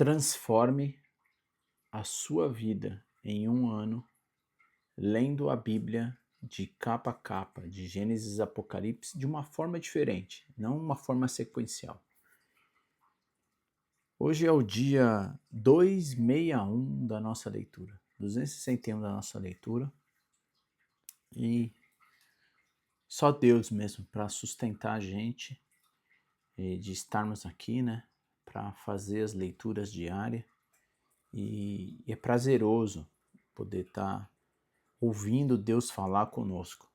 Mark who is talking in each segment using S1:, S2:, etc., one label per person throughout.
S1: Transforme a sua vida em um ano lendo a Bíblia de capa a capa, de Gênesis a Apocalipse, de uma forma diferente, não uma forma sequencial. Hoje é o dia 261 da nossa leitura, 261 da nossa leitura, e só Deus mesmo para sustentar a gente de estarmos aqui, né, para fazer as leituras diárias, e é prazeroso poder estar ouvindo Deus falar conosco.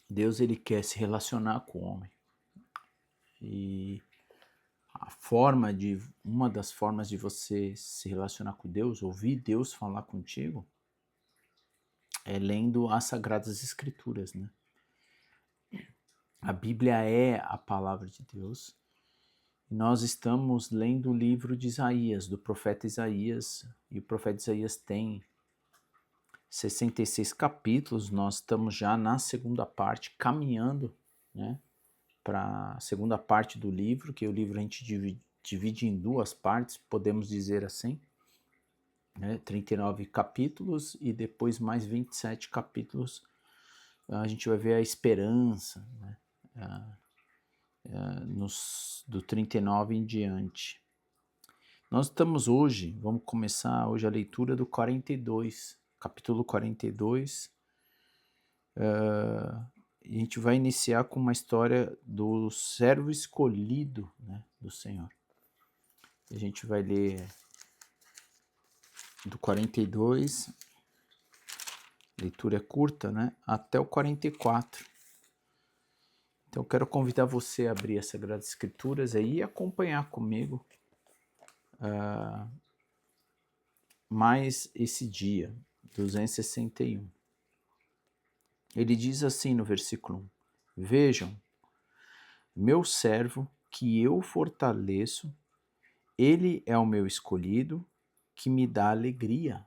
S1: Deus, ele quer se relacionar com o homem. E uma das formas de você se relacionar com Deus, ouvir Deus falar contigo, é lendo as Sagradas Escrituras, né? A Bíblia é a palavra de Deus. E nós estamos lendo o livro de Isaías, do profeta Isaías. E o profeta Isaías tem 66 capítulos. Nós estamos já na segunda parte, caminhando, né, para a segunda parte do livro, que o livro a gente divide em duas partes, podemos dizer assim, né, 39 capítulos e depois mais 27 capítulos. A gente vai ver a esperança, né, do 39 em diante. Nós estamos hoje, vamos começar hoje a leitura do 42, capítulo 42. A gente vai iniciar com uma história do servo escolhido, né, do Senhor. A gente vai ler do 42, leitura curta, né, até o 44. Então eu quero convidar você a abrir as Sagradas Escrituras aí e acompanhar comigo mais esse dia, 261. Ele diz assim no versículo 1: Vejam, meu servo que eu fortaleço, ele é o meu escolhido, que me dá alegria.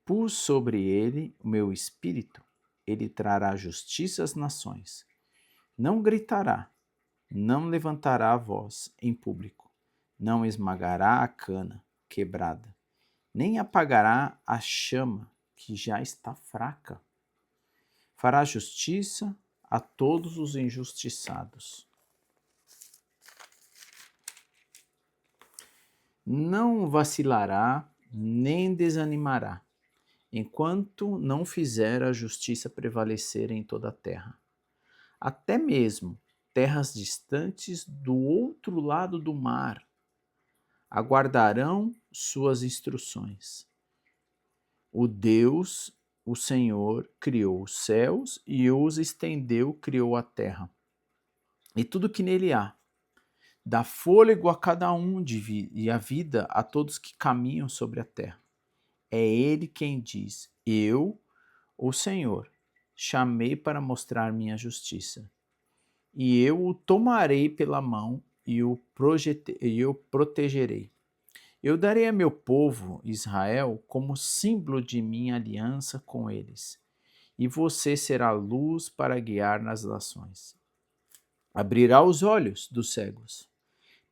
S1: Pus sobre ele o meu espírito, ele trará justiça às nações. Não gritará, não levantará a voz em público, não esmagará a cana quebrada, nem apagará a chama que já está fraca. Fará justiça a todos os injustiçados. Não vacilará, nem desanimará, enquanto não fizer a justiça prevalecer em toda a terra. Até mesmo terras distantes do outro lado do mar aguardarão suas instruções. O Senhor, criou os céus e os estendeu, criou a terra. E tudo que nele há, dá fôlego a cada um e a vida a todos que caminham sobre a terra. É ele quem diz: Eu, o Senhor, chamei para mostrar minha justiça. E eu o tomarei pela mão e o protegerei. Eu darei a meu povo, Israel, como símbolo de minha aliança com eles. E você será luz para guiar nas nações. Abrirá os olhos dos cegos.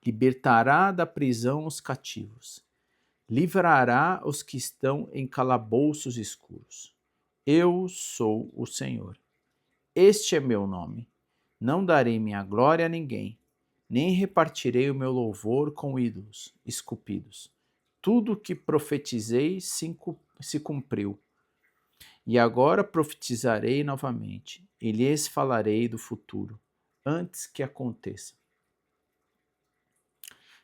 S1: Libertará da prisão os cativos. Livrará os que estão em calabouços escuros. Eu sou o Senhor. Este é meu nome. Não darei minha glória a ninguém, nem repartirei o meu louvor com ídolos esculpidos. Tudo o que profetizei se cumpriu. E agora profetizarei novamente, e lhes falarei do futuro, antes que aconteça.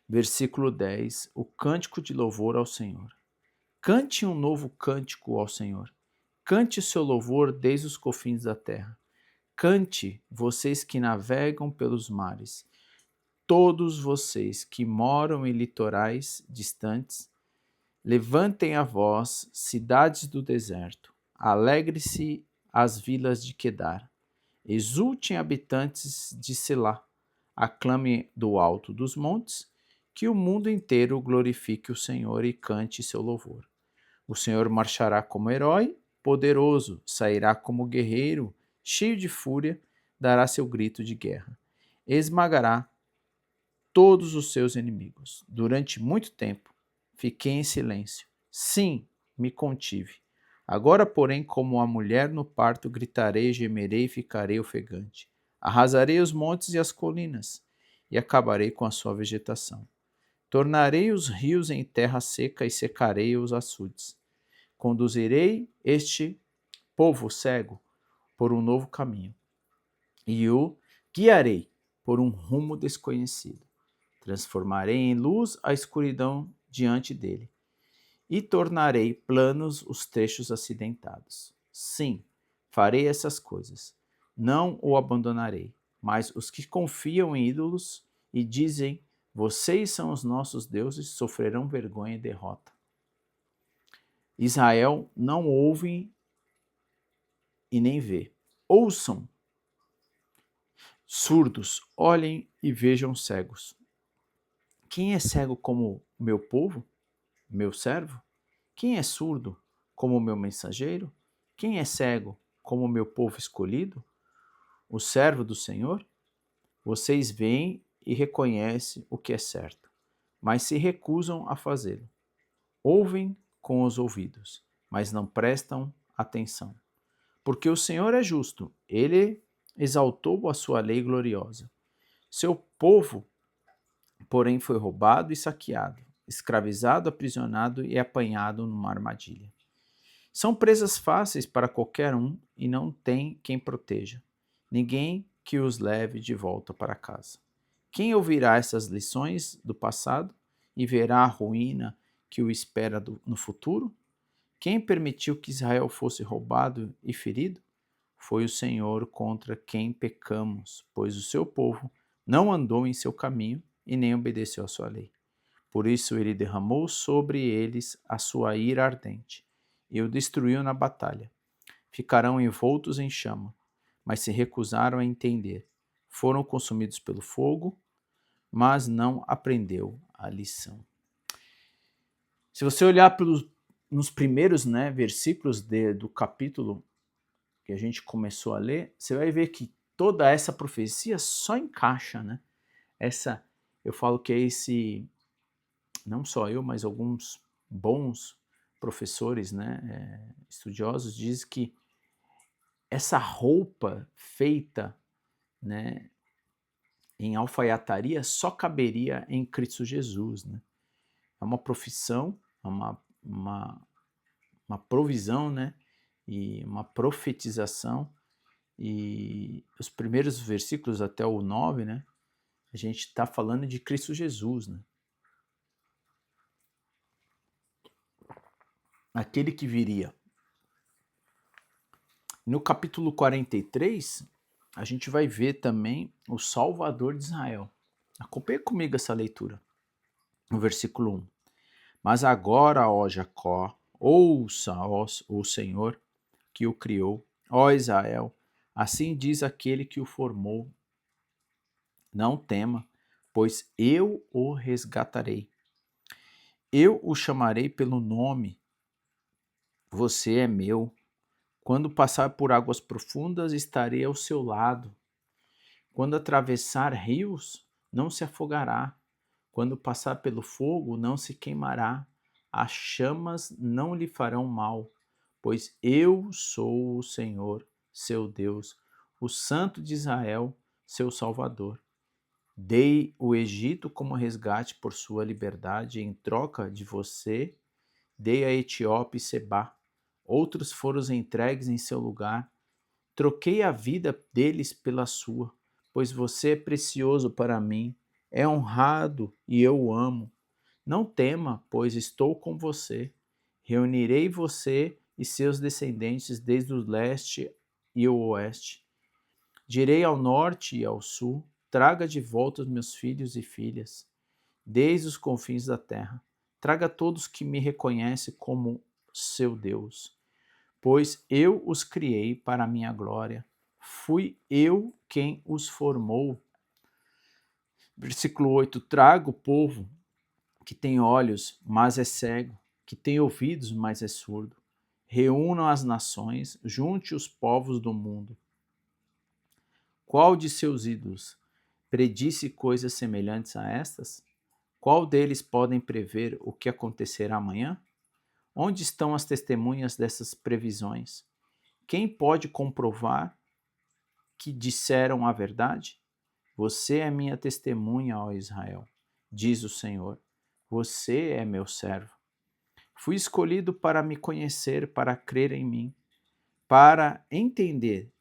S1: Versículo 10, o cântico de louvor ao Senhor. Cante um novo cântico ao Senhor. Cante o seu louvor desde os confins da terra. Cante, vocês que navegam pelos mares, todos vocês que moram em litorais distantes. Levantem a voz, cidades do deserto. Alegre-se as vilas de Quedar. Exultem, habitantes de Selá. Aclame do alto dos montes, que o mundo inteiro glorifique o Senhor e cante seu louvor. O Senhor marchará como herói, poderoso, sairá como guerreiro, cheio de fúria, dará seu grito de guerra. Esmagará todos os seus inimigos. Durante muito tempo fiquei em silêncio. Sim, me contive. Agora, porém, como a mulher no parto, gritarei, gemerei e ficarei ofegante. Arrasarei os montes e as colinas, e acabarei com a sua vegetação. Tornarei os rios em terra seca e secarei os açudes. Conduzirei este povo cego por um novo caminho, e o guiarei por um rumo desconhecido. Transformarei em luz a escuridão diante dele, e tornarei planos os trechos acidentados. Sim, farei essas coisas. Não o abandonarei, mas os que confiam em ídolos e dizem: vocês são os nossos deuses, sofrerão vergonha e derrota. Israel não ouve e nem vê. Ouçam, surdos, olhem e vejam cegos. Quem é cego como meu povo, meu servo? Quem é surdo como meu mensageiro? Quem é cego como meu povo escolhido? O servo do Senhor? Vocês veem e reconhecem o que é certo, mas se recusam a fazê-lo. Ouvem com os ouvidos, mas não prestam atenção. Porque o Senhor é justo, ele exaltou a sua lei gloriosa. Seu povo, porém, foi roubado e saqueado, escravizado, aprisionado e apanhado numa armadilha. São presas fáceis para qualquer um e não tem quem proteja, ninguém que os leve de volta para casa. Quem ouvirá essas lições do passado e verá a ruína que o espera no futuro? Quem permitiu que Israel fosse roubado e ferido? Foi o Senhor contra quem pecamos, pois o seu povo não andou em seu caminho e nem obedeceu à sua lei. Por isso ele derramou sobre eles a sua ira ardente e o destruiu na batalha. Ficarão envoltos em chama, mas se recusaram a entender. Foram consumidos pelo fogo, mas não aprendeu a lição. Se você olhar nos primeiros versículos do capítulo que a gente começou a ler, você vai ver que toda essa profecia só encaixa, né? Eu falo que é esse, não só eu, mas alguns bons professores, estudiosos, dizem que essa roupa feita, né, em alfaiataria só caberia em Cristo Jesus, né? É uma profissão, é uma provisão, né? E uma profetização. E os primeiros versículos até o 9, né? A gente está falando de Cristo Jesus, né? Aquele que viria. No capítulo 43, a gente vai ver também o Salvador de Israel. Acompanhe comigo essa leitura. No versículo 1. Mas agora, ó Jacó, ouça, ó o Senhor que o criou, ó Israel, assim diz aquele que o formou. Não tema, pois eu o resgatarei. Eu o chamarei pelo nome. Você é meu. Quando passar por águas profundas, estarei ao seu lado. Quando atravessar rios, não se afogará. Quando passar pelo fogo, não se queimará. As chamas não lhe farão mal, pois eu sou o Senhor, seu Deus, o Santo de Israel, seu Salvador. Dei o Egito como resgate por sua liberdade, e em troca de você, dei a Etiópia e Sebá. Outros foram entregues em seu lugar. Troquei a vida deles pela sua, pois você é precioso para mim, é honrado e eu o amo. Não tema, pois estou com você. Reunirei você e seus descendentes desde o leste e o oeste. Direi ao norte e ao sul, traga de volta os meus filhos e filhas, desde os confins da terra. Traga todos que me reconhecem como seu Deus, pois eu os criei para a minha glória. Fui eu quem os formou. Versículo 8. Traga o povo que tem olhos, mas é cego, que tem ouvidos, mas é surdo. Reúnam as nações, junte os povos do mundo. Qual de seus ídolos predisse coisas semelhantes a estas? Qual deles podem prever o que acontecerá amanhã? Onde estão as testemunhas dessas previsões? Quem pode comprovar que disseram a verdade? Você é minha testemunha, ó Israel, diz o Senhor. Você é meu servo. Fui escolhido para me conhecer, para crer em mim, para entender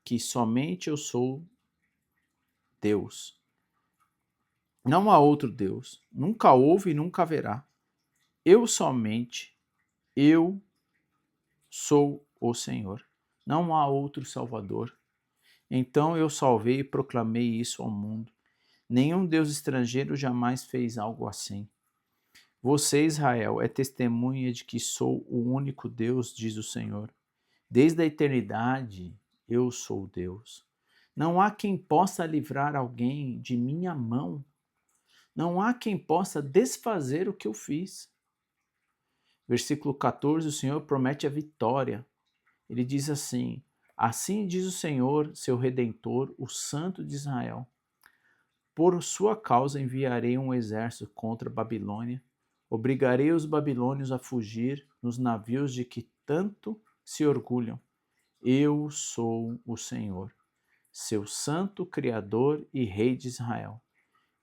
S1: que somente eu sou Deus. Não há outro Deus. Nunca houve e nunca haverá. Eu sou o Senhor. Não há outro Salvador. Então eu salvei e proclamei isso ao mundo. Nenhum Deus estrangeiro jamais fez algo assim. Você, Israel, é testemunha de que sou o único Deus, diz o Senhor. Desde a eternidade eu sou Deus. Não há quem possa livrar alguém de minha mão. Não há quem possa desfazer o que eu fiz. Versículo 14, o Senhor promete a vitória. Ele diz assim: assim diz o Senhor, seu Redentor, o Santo de Israel. Por sua causa enviarei um exército contra a Babilônia. Obrigarei os babilônios a fugir nos navios de que tanto se orgulham. Eu sou o Senhor, seu santo Criador e Rei de Israel.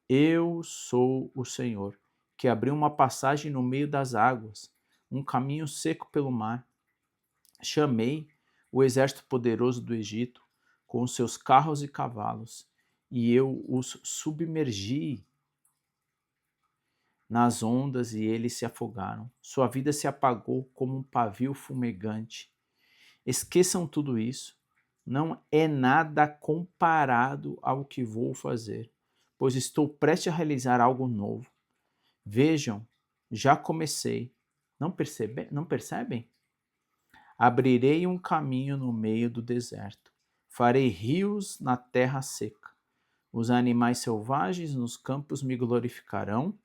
S1: Eu sou o Senhor, que abriu uma passagem no meio das águas, um caminho seco pelo mar. Chamei o exército poderoso do Egito, com os seus carros e cavalos, e eu os submergi nas ondas e eles se afogaram. Sua vida se apagou como um pavio fumegante. Esqueçam tudo isso. Não é nada comparado ao que vou fazer, pois estou prestes a realizar algo novo. Vejam, já comecei. Não percebem? Abrirei um caminho no meio do deserto. Farei rios na terra seca. Os animais selvagens nos campos me glorificarão,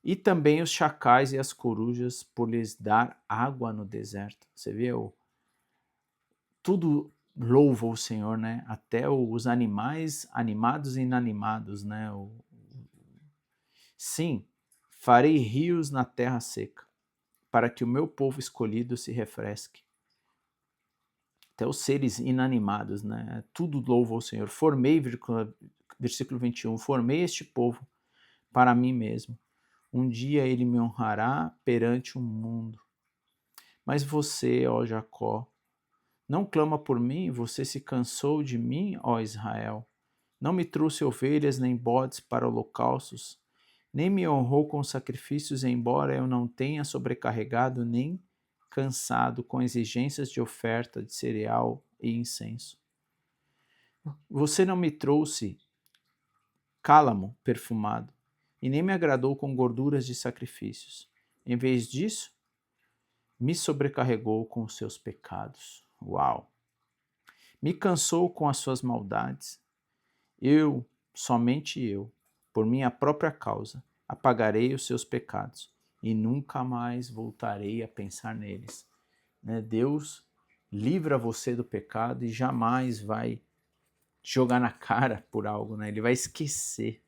S1: e também os chacais e as corujas, por lhes dar água no deserto. Você vê, tudo louva o Senhor, né? Até os animais animados e inanimados, né? Sim, farei rios na terra seca, para que o meu povo escolhido se refresque. Até os seres inanimados, né? Tudo louva o Senhor. Versículo 21, formei este povo para mim mesmo. Um dia ele me honrará perante o mundo. Mas você, ó Jacó, não clama por mim? Você se cansou de mim, ó Israel? Não me trouxe ovelhas nem bodes para holocaustos, nem me honrou com sacrifícios, embora eu não tenha sobrecarregado nem cansado com exigências de oferta de cereal e incenso. Você não me trouxe cálamo perfumado, e nem me agradou com gorduras de sacrifícios. Em vez disso, me sobrecarregou com os seus pecados. Uau! Me cansou com as suas maldades. Eu, somente eu, por minha própria causa, apagarei os seus pecados e nunca mais voltarei a pensar neles. Né? Deus livra você do pecado e jamais vai jogar na cara por algo, né? Ele vai esquecer.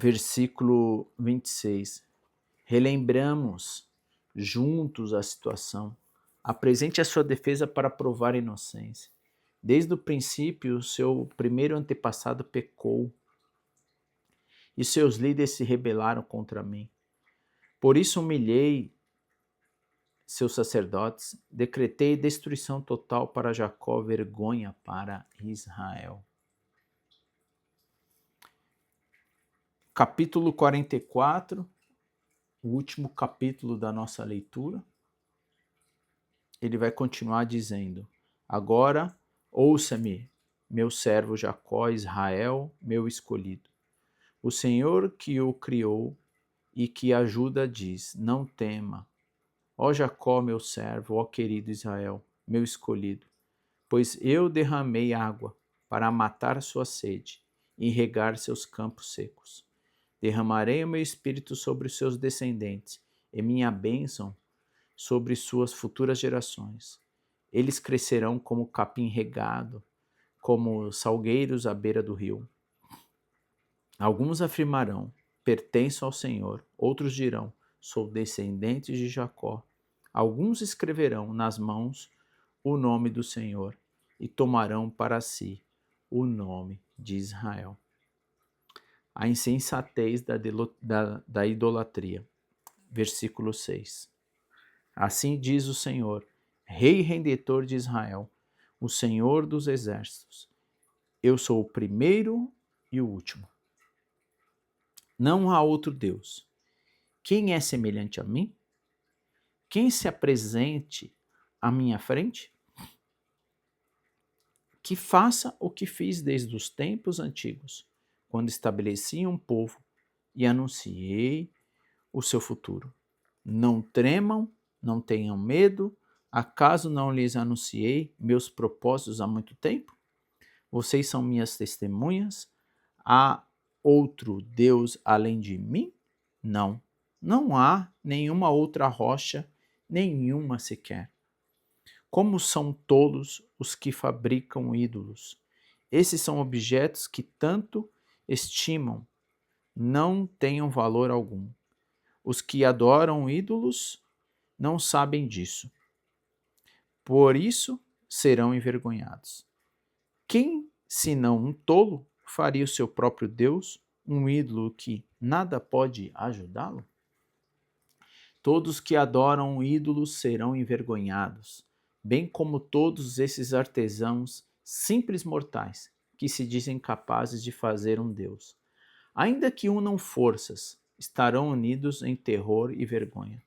S1: Versículo 26. Relembramos juntos a situação. Apresente a sua defesa para provar a inocência. Desde o princípio, o seu primeiro antepassado pecou e seus líderes se rebelaram contra mim. Por isso humilhei seus sacerdotes, decretei destruição total para Jacó, vergonha para Israel. Capítulo 44, o último capítulo da nossa leitura. Ele vai continuar dizendo: agora ouça-me, meu servo Jacó, Israel, meu escolhido. O Senhor que o criou e que ajuda diz: não tema. Ó Jacó, meu servo, ó querido Israel, meu escolhido, pois eu derramei água para matar sua sede e regar seus campos secos. Derramarei o meu espírito sobre os seus descendentes e minha bênção sobre suas futuras gerações. Eles crescerão como capim regado, como salgueiros à beira do rio. Alguns afirmarão, pertenço ao Senhor. Outros dirão, sou descendente de Jacó. Alguns escreverão nas mãos o nome do Senhor e tomarão para si o nome de Israel. A insensatez da idolatria. Versículo 6. Assim diz o Senhor, Rei Redentor de Israel, o Senhor dos exércitos. Eu sou o primeiro e o último. Não há outro Deus. Quem é semelhante a mim? Quem se apresente à minha frente? Que faça o que fiz desde os tempos antigos, quando estabeleci um povo e anunciei o seu futuro. Não tremam, não tenham medo, acaso não lhes anunciei meus propósitos há muito tempo? Vocês são minhas testemunhas. Há outro Deus além de mim? Não, não há nenhuma outra rocha, nenhuma sequer. Como são tolos os que fabricam ídolos? Esses são objetos que tanto estimam, não tenham valor algum. Os que adoram ídolos não sabem disso. Por isso serão envergonhados. Quem, senão um tolo, faria o seu próprio Deus um ídolo que nada pode ajudá-lo? Todos que adoram ídolos serão envergonhados, bem como todos esses artesãos simples mortais que se dizem capazes de fazer um Deus. Ainda que unam forças, estarão unidos em terror e vergonha.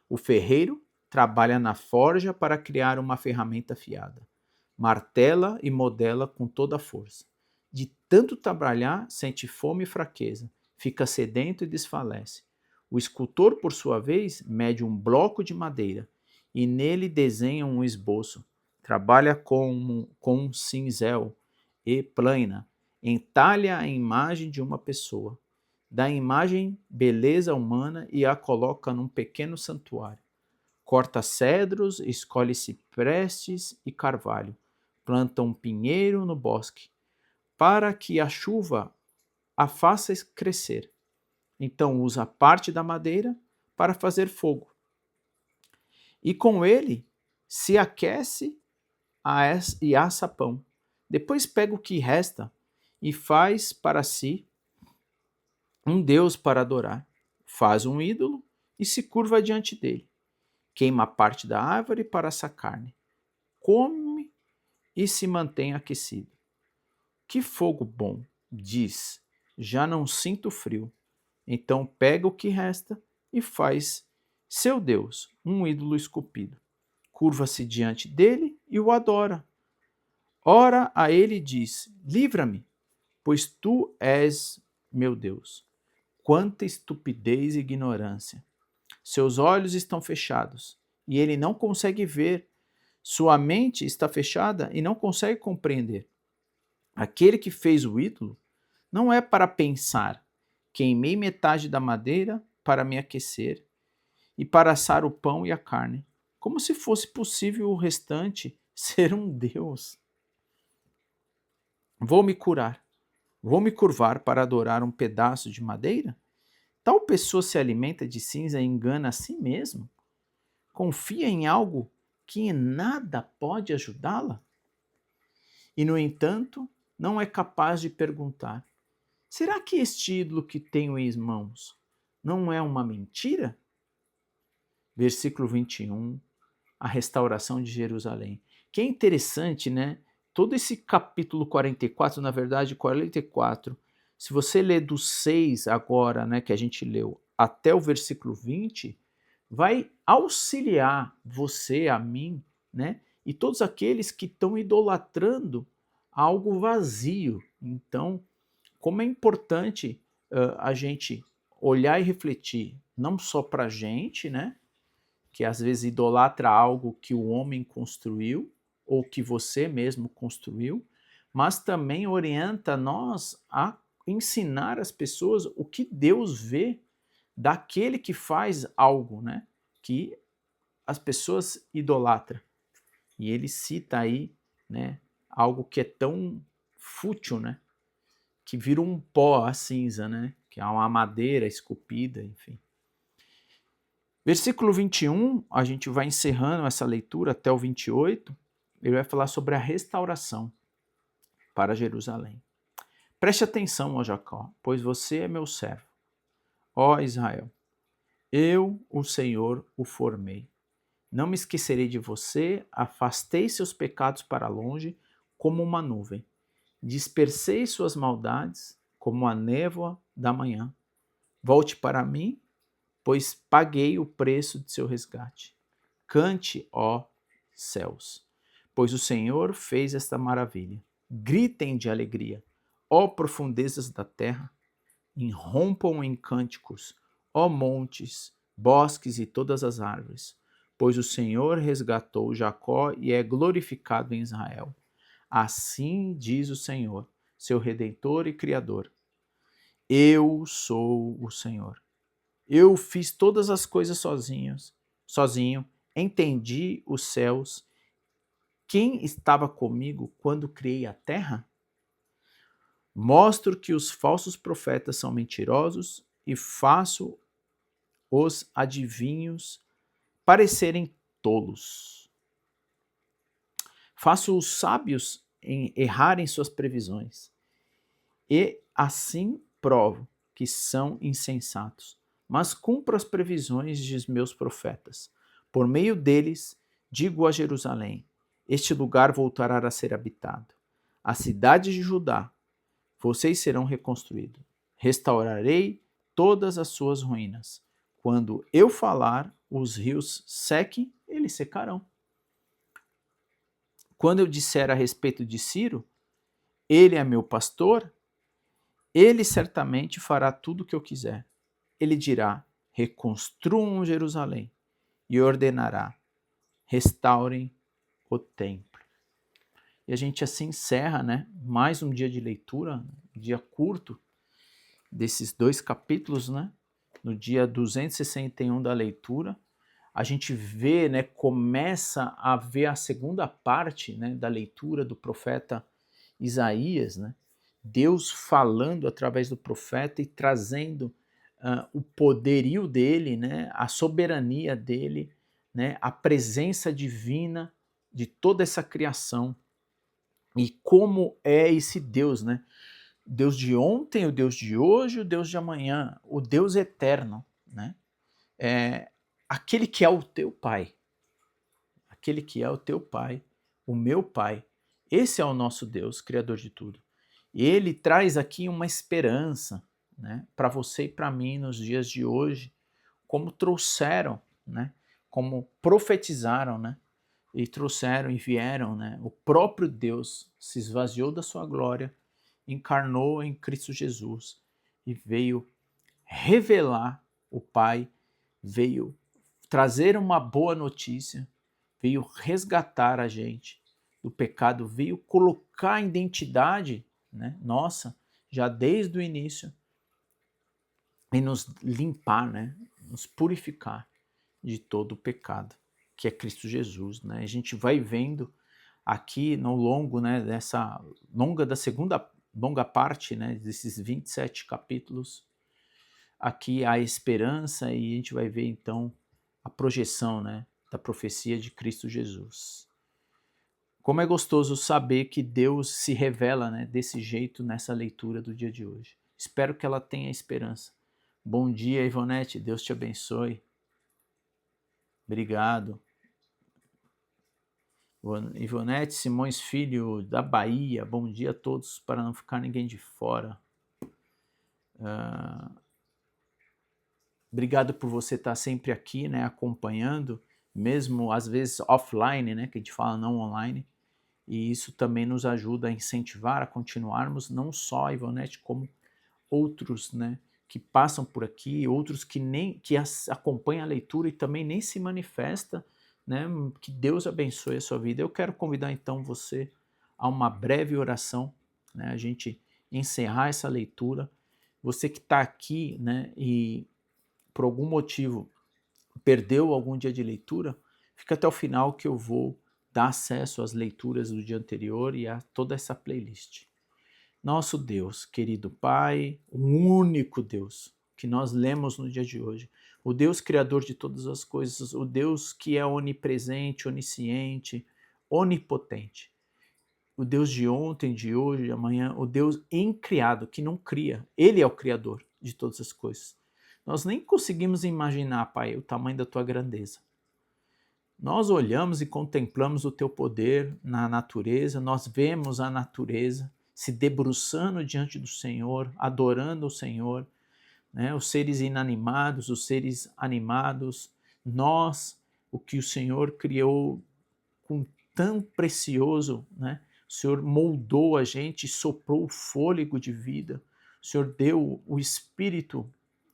S1: O ferreiro trabalha na forja para criar uma ferramenta afiada. Martela e modela com toda a força. De tanto trabalhar, sente fome e fraqueza, fica sedento e desfalece. O escultor, por sua vez, mede um bloco de madeira e nele desenha um esboço. Trabalha com um cinzel e plana, entalha a imagem de uma pessoa. Da imagem beleza humana e a coloca num pequeno santuário. Corta cedros, escolhe ciprestes e carvalho. Planta um pinheiro no bosque, para que a chuva a faça crescer. Então usa parte da madeira para fazer fogo. E com ele se aquece e assa pão. Depois pega o que resta e faz para si um deus para adorar. Faz um ídolo e se curva diante dele. Queima parte da árvore para assar carne. Come e se mantém aquecido. Que fogo bom, diz, já não sinto frio. Então pega o que resta e faz seu Deus, um ídolo esculpido. Curva-se diante dele e o adora. Ora a ele diz: livra-me, pois tu és meu Deus. Quanta estupidez e ignorância! Seus olhos estão fechados e ele não consegue ver. Sua mente está fechada e não consegue compreender. Aquele que fez o ídolo não é para pensar. Queimei metade da madeira para me aquecer e para assar o pão e a carne, como se fosse possível o restante ser um Deus. Vou me curvar para adorar um pedaço de madeira? Tal pessoa se alimenta de cinza e engana a si mesmo? Confia em algo que em nada pode ajudá-la? E, no entanto, não é capaz de perguntar: será que este ídolo que tenho em mãos não é uma mentira? Versículo 21, a restauração de Jerusalém. Que é interessante, né? Todo esse capítulo 44, na verdade, 44, se você ler do 6 agora, né, que a gente leu, até o versículo 20, vai auxiliar você, a mim, né, e todos aqueles que estão idolatrando algo vazio. Então, como é importante a gente olhar e refletir, não só para a gente, né, que às vezes idolatra algo que o homem construiu ou que você mesmo construiu, mas também orienta nós a ensinar as pessoas o que Deus vê daquele que faz algo, né, que as pessoas idolatram. E ele cita aí, né, algo que é tão fútil, né, que vira um pó a cinza, né, que é uma madeira esculpida, enfim. Versículo 21, a gente vai encerrando essa leitura até o 28, ele vai falar sobre a restauração para Jerusalém. Preste atenção, ó Jacó, pois você é meu servo. Ó Israel, eu, o Senhor, o formei. Não me esquecerei de você, afastei seus pecados para longe como uma nuvem. Dispersei suas maldades como a névoa da manhã. Volte para mim, pois paguei o preço de seu resgate. Cante, ó céus, pois o Senhor fez esta maravilha. Gritem de alegria, ó profundezas da terra. Irrompam em cânticos, ó montes, bosques e todas as árvores, pois o Senhor resgatou Jacó e é glorificado em Israel. Assim diz o Senhor, seu Redentor e Criador. Eu sou o Senhor. Eu fiz todas as coisas sozinho, entendi os céus. Quem estava comigo quando criei a terra? Mostro que os falsos profetas são mentirosos e faço os adivinhos parecerem tolos. Faço os sábios errar em suas previsões e assim provo que são insensatos. Mas cumpro as previsões de meus profetas. Por meio deles, digo a Jerusalém: este lugar voltará a ser habitado. A cidade de Judá, vocês serão reconstruídos. Restaurarei todas as suas ruínas. Quando eu falar, os rios sequem, eles secarão. Quando eu disser a respeito de Ciro, ele é meu pastor, ele certamente fará tudo o que eu quiser. Ele dirá: reconstruam Jerusalém, e ordenará: restaurem o templo. E a gente assim encerra, né, mais um dia de leitura, um dia curto, desses 2 capítulos, né, no dia 261 da leitura. A gente vê, né, começa a ver a segunda parte, né, da leitura do profeta Isaías, né, Deus falando através do profeta e trazendo o poderio dele, né, a soberania dele, né, a presença divina de toda essa criação e como é esse Deus, né? Deus de ontem, o Deus de hoje, o Deus de amanhã, o Deus eterno, né? É aquele que é o teu pai, aquele que é o teu pai, o meu pai. Esse é o nosso Deus, criador de tudo. E ele traz aqui uma esperança, né, para você e para mim nos dias de hoje, como trouxeram, né, como profetizaram, né, e trouxeram e vieram, né, o próprio Deus se esvaziou da sua glória, encarnou em Cristo Jesus e veio revelar o Pai, veio trazer uma boa notícia, veio resgatar a gente do pecado, veio colocar a identidade, né, nossa, já desde o início, e nos limpar, né, nos purificar de todo o pecado, que é Cristo Jesus. Né? A gente vai vendo aqui no longo, né, dessa longa parte, né, desses 27 capítulos, aqui a esperança, e a gente vai ver então a projeção, né, da profecia de Cristo Jesus. Como é gostoso saber que Deus se revela, né, desse jeito nessa leitura do dia de hoje. Espero que ela tenha esperança. Bom dia, Ivonete. Deus te abençoe. Obrigado. Ivonete Simões Filho, da Bahia. Bom dia a todos, para não ficar ninguém de fora. Obrigado por você estar sempre aqui, né, acompanhando, mesmo às vezes offline, né, que a gente fala não online. E isso também nos ajuda a incentivar, a continuarmos, não só a Ivonete, como outros, né, que passam por aqui, outros que nem que acompanham a leitura e também nem se manifesta, né, que Deus abençoe a sua vida. Eu quero convidar então você a uma breve oração, né, a gente encerrar essa leitura. Você que está aqui, né, e por algum motivo perdeu algum dia de leitura, fica até o final que eu vou dá acesso às leituras do dia anterior e a toda essa playlist. Nosso Deus, querido Pai, o único Deus que nós lemos no dia de hoje, o Deus criador de todas as coisas, o Deus que é onipresente, onisciente, onipotente, o Deus de ontem, de hoje, de amanhã, o Deus incriado, que não cria, Ele é o criador de todas as coisas. Nós nem conseguimos imaginar, Pai, o tamanho da tua grandeza. Nós olhamos e contemplamos o teu poder na natureza, nós vemos a natureza se debruçando diante do Senhor, adorando o Senhor, né? Os seres inanimados, os seres animados, nós, o que o Senhor criou com tão precioso, né? O Senhor moldou a gente, soprou o fôlego de vida, o Senhor deu o Espírito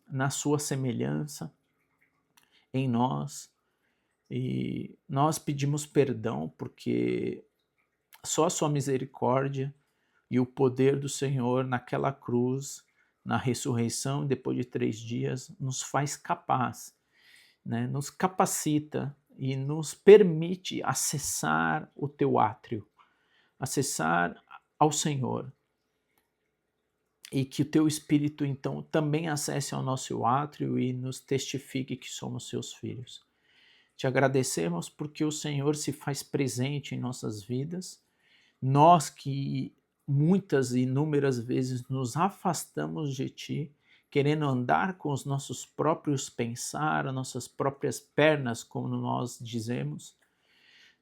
S1: na sua semelhança em nós, e nós pedimos perdão porque só a sua misericórdia e o poder do Senhor naquela cruz, na ressurreição, depois de 3 dias, nos faz capaz, né? Nos capacita e nos permite acessar o teu átrio, acessar ao Senhor. E que o teu Espírito, então, também acesse ao nosso átrio e nos testifique que somos seus filhos. Te agradecemos porque o Senhor se faz presente em nossas vidas, nós que muitas e inúmeras vezes nos afastamos de Ti, querendo andar com os nossos próprios pensar, as nossas próprias pernas, como nós dizemos,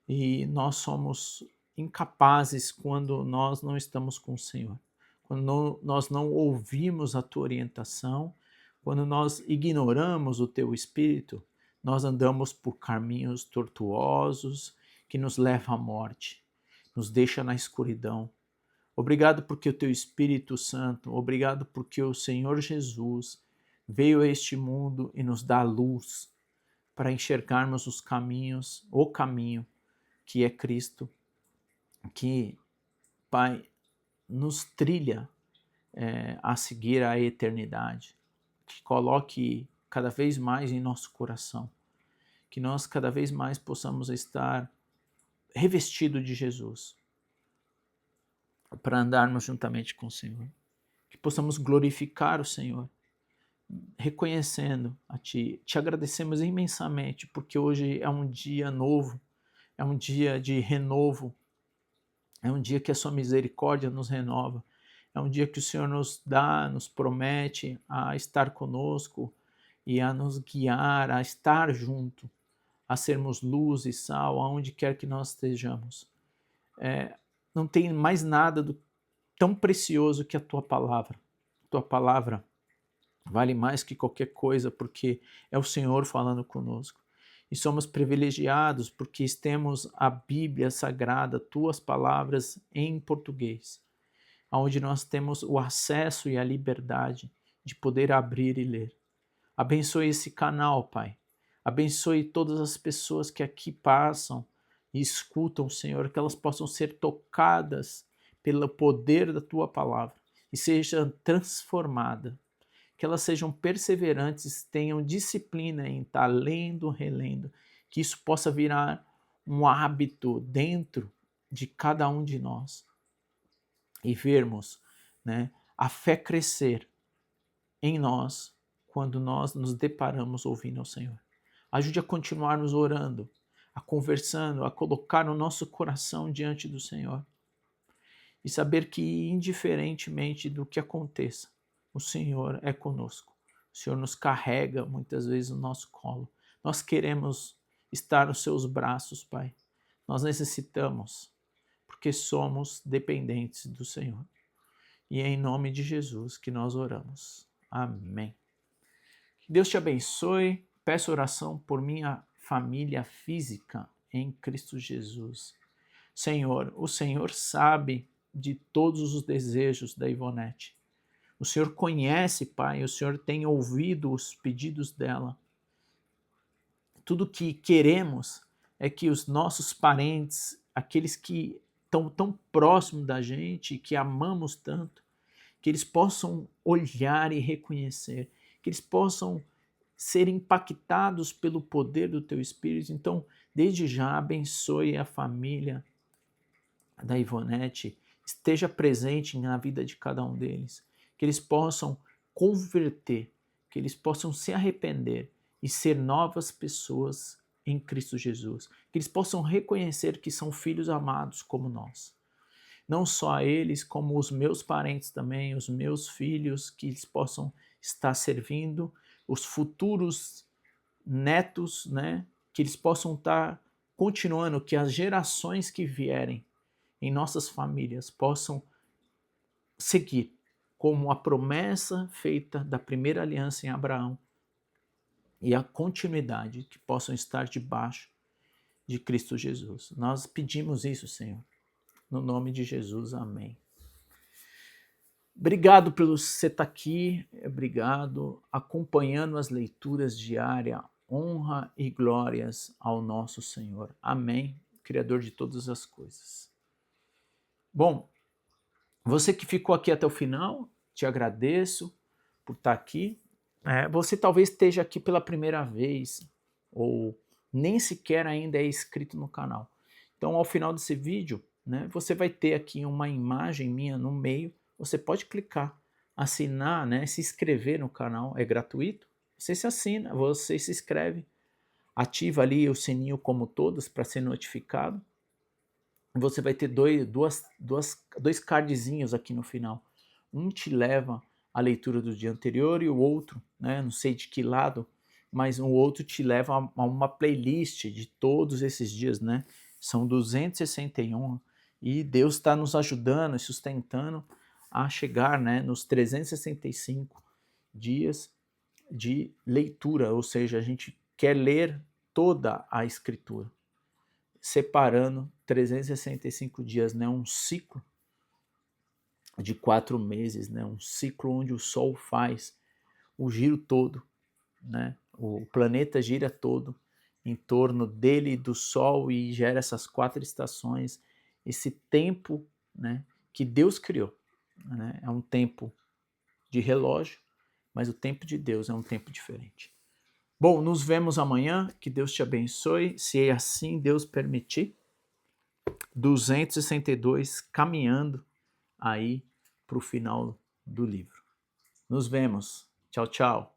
S1: e nós somos incapazes quando nós não estamos com o Senhor, quando nós não ouvimos a Tua orientação, quando nós ignoramos o Teu Espírito, nós andamos por caminhos tortuosos que nos levam à morte, nos deixa na escuridão. Obrigado porque o Teu Espírito Santo, obrigado porque o Senhor Jesus veio a este mundo e nos dá luz para enxergarmos os caminhos, o caminho que é Cristo, que, Pai, nos trilha a seguir a eternidade, que coloque cada vez mais em nosso coração, que nós cada vez mais possamos estar revestidos de Jesus, para andarmos juntamente com o Senhor, que possamos glorificar o Senhor, reconhecendo a Ti. Te agradecemos imensamente, porque hoje é um dia novo, é um dia de renovo, é um dia que a Sua misericórdia nos renova, é um dia que o Senhor nos dá, nos promete a estar conosco e a nos guiar, a estar junto, a sermos luz e sal aonde quer que nós estejamos. Não tem mais nada tão precioso que a Tua palavra. Tua palavra vale mais que qualquer coisa, porque é o Senhor falando conosco. E somos privilegiados porque temos a Bíblia Sagrada, Tuas palavras em português, onde nós temos o acesso e a liberdade de poder abrir e ler. Abençoe esse canal, Pai. Abençoe todas as pessoas que aqui passam e escutam, Senhor, que elas possam ser tocadas pelo poder da Tua palavra e sejam transformadas, que elas sejam perseverantes, tenham disciplina em estar lendo, relendo, que isso possa virar um hábito dentro de cada um de nós e vermos, né, a fé crescer em nós quando nós nos deparamos ouvindo ao Senhor. Ajude a continuarmos orando, a conversando, a colocar o nosso coração diante do Senhor e saber que, indiferentemente do que aconteça, o Senhor é conosco. O Senhor nos carrega muitas vezes no nosso colo. Nós queremos estar nos Seus braços, Pai. Nós necessitamos, porque somos dependentes do Senhor. E é em nome de Jesus que nós oramos. Amém. Que Deus te abençoe. Peço oração por minha família física em Cristo Jesus. Senhor, o Senhor sabe de todos os desejos da Ivonete. O Senhor conhece, Pai, o Senhor tem ouvido os pedidos dela. Tudo que queremos é que os nossos parentes, aqueles que estão tão próximos da gente, que amamos tanto, que eles possam olhar e reconhecer, que eles possam ser impactados pelo poder do Teu Espírito. Então, desde já abençoe a família da Ivonete, esteja presente na vida de cada um deles, que eles possam converter, que eles possam se arrepender e ser novas pessoas em Cristo Jesus, que eles possam reconhecer que são filhos amados como nós. Não só eles, como os meus parentes também, os meus filhos, que eles possam estar servindo, os futuros netos, né, que eles possam estar continuando, que as gerações que vierem em nossas famílias possam seguir como a promessa feita da primeira aliança em Abraão e a continuidade, que possam estar debaixo de Cristo Jesus. Nós pedimos isso, Senhor, no nome de Jesus, amém. Obrigado pelo você estar aqui, obrigado, acompanhando as leituras diárias, honra e glórias ao nosso Senhor. Amém, Criador de todas as coisas. Bom, você que ficou aqui até o final, te agradeço por estar aqui. Você talvez esteja aqui pela primeira vez, ou nem sequer ainda é inscrito no canal. Então, ao final desse vídeo, né, você vai ter aqui uma imagem minha no meio. Você pode clicar, assinar, né, se inscrever no canal, é gratuito. Você se assina, você se inscreve, ativa ali o sininho como todos para ser notificado. Você vai ter dois cardzinhos aqui no final. Um te leva à leitura do dia anterior e o outro, né, não sei de que lado, mas o outro te leva a uma playlist de todos esses dias, né? São 261 e Deus está nos ajudando e sustentando a chegar, né, nos 365 dias de leitura, ou seja, a gente quer ler toda a Escritura, separando 365 dias, né, um ciclo de 4 meses, né, um ciclo onde o Sol faz o giro todo, né, o planeta gira todo em torno dele e do Sol e gera essas 4 estações, esse tempo, né, que Deus criou, né, é um tempo de relógio, mas o tempo de Deus é um tempo diferente. Bom, nos vemos amanhã, que Deus te abençoe, se assim Deus permitir. 262 caminhando aí para o final do livro. Nos vemos. Tchau, tchau.